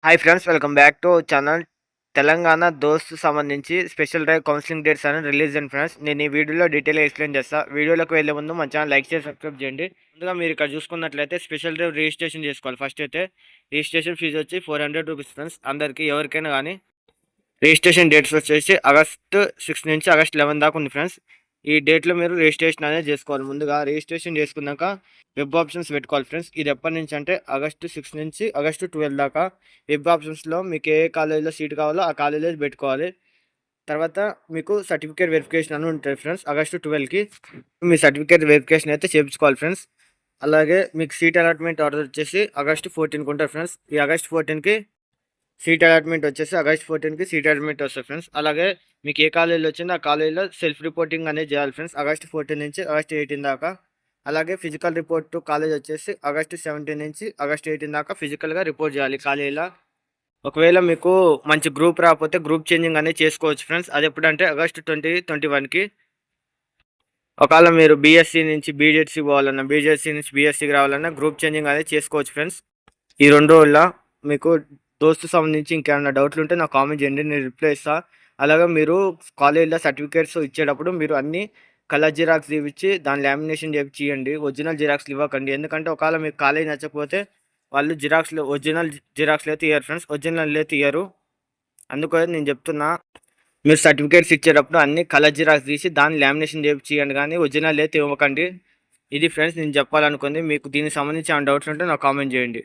Hi friends, welcome back to channel. Telangana దోస్త్ సంబంధించి special drive counselling dates అని release and friends. నేను ఈ వీడియోలో డీటెయిల్గా ఎక్స్ప్లెయిన్ చేస్తా. వీడియోలోకి వెళ్ళే ముందు మన ఛానల్ లైక్ చేసి సబ్స్క్రైబ్ చేయండి. ముందుగా మీరు ఇక్కడ చూసుకున్నట్లయితే స్పెషల్ డ్రైవ్ రిజిస్ట్రేషన్ చేసుకోవాలి. ఫస్ట్ అయితే రిజిస్ట్రేషన్ ఫీజు వచ్చి 400 రూపీస్ ఫ్రెండ్స్. అందరికీ ఎవరికైనా కానీ రిజిస్ట్రేషన్ డేట్స్ వచ్చేసి ఆగస్ట్ 6 నుంచి ఆగస్ట్ 11 దాకా ఉంది ఫ్రెండ్స్. ఈ డేట్లో మీరు రిజిస్ట్రేషన్ అనేది చేసుకోవాలి. ముందుగా రిజిస్ట్రేషన్ చేసుకున్నాక వెబ్ ఆప్షన్స్ పెట్టుకోవాలి ఫ్రెండ్స్. ఇది ఎప్పటి నుంచి అంటే ఆగస్టు 6 నుంచి ఆగస్టు 12 దాకా వెబ్ ఆప్షన్స్లో మీకు ఏ కాలేజీలో సీట్ కావాలో ఆ కాలేజీలో పెట్టుకోవాలి. తర్వాత మీకు సర్టిఫికేట్ వెరిఫికేషన్ అని ఉంటుంది ఫ్రెండ్స్. ఆగస్టు 12కి మీ సర్టిఫికేట్ వెరిఫికేషన్ అయితే చేయించుకోవాలి ఫ్రెండ్స్. అలాగే మీకు సీట్ అలాట్మెంట్ ఆర్డర్ వచ్చేసి ఆగస్టు 14కి ఉంటుంది ఫ్రెండ్స్. ఈ ఆగస్టు 14కి సీట్ అలాట్మెంట్ వచ్చేసి ఆగస్ట్ 14కి సీట్ అలాట్మెంట్ వస్తుంది ఫ్రెండ్స్. అలాగే మీకు ఏ కాలేజీలో వచ్చిందో ఆ కాలేజీలో సెల్ఫ్ రిపోర్టింగ్ అనేది చేయాలి ఫ్రెండ్స్. ఆగస్ట్ 14 నుంచి ఆగస్ట్ 18 దాకా. అలాగే ఫిజికల్ రిపోర్ట్ టు కాలేజ్ వచ్చేసి ఆగస్ట్ 17 నుంచి ఆగస్ట్ 18 దాకా ఫిజికల్గా రిపోర్ట్ చేయాలి కాలేజీలో. ఒకవేళ మీకు మంచి గ్రూప్ రాకపోతే గ్రూప్ చేంజింగ్ అనేది చేసుకోవచ్చు ఫ్రెండ్స్. అది ఎప్పుడంటే ఆగస్ట్ 2021కి. ఒకవేళ మీరు బీఎస్సీ నుంచి బీజెడ్సీ పోవాలన్నా, బీజెడ్సీ నుంచి బీఎస్సీకి రావాలన్నా గ్రూప్ చేంజింగ్ అనేది చేసుకోవచ్చు ఫ్రెండ్స్. ఈ రెండు వల్ల మీకు దోస్తు సంబంధించి ఇంకేమైనా డౌట్లు ఉంటే నాకు కామెంట్ చేయండి, నేను రిప్లై ఇస్తాను. అలాగే మీరు కాలేజీలో సర్టిఫికేట్స్ ఇచ్చేటప్పుడు మీరు అన్ని కలర్ జిరాక్స్ ఇచ్చి దాని లామినేషన్ చేయించి ఇవ్వండి. ఒరిజినల్ జిరాక్స్లు ఇవ్వకండి. ఎందుకంటే ఒకవేళ మీకు కాలేజ్ నచ్చకపోతే వాళ్ళు ఒరిజినల్ జిరాక్స్లు అయితే ఇయ్యరు ఫ్రెండ్స్. ఒరిజినల్ అయితే ఇయ్యరు. అందుకని నేను చెప్తున్నా, మీరు సర్టిఫికేట్స్ ఇచ్చేటప్పుడు అన్ని కలర్ జిరాక్స్ తీసి దాన్ని లామినేషన్ చేయించి ఇవ్వండి, కానీ ఒరిజినల్ అయితే ఇవ్వకండి. ఇది ఫ్రెండ్స్ నేను చెప్పాలనుకుంది. మీకు దీనికి సంబంధించి ఏమైనా డౌట్స్ ఉంటే నాకు కామెంట్ చేయండి.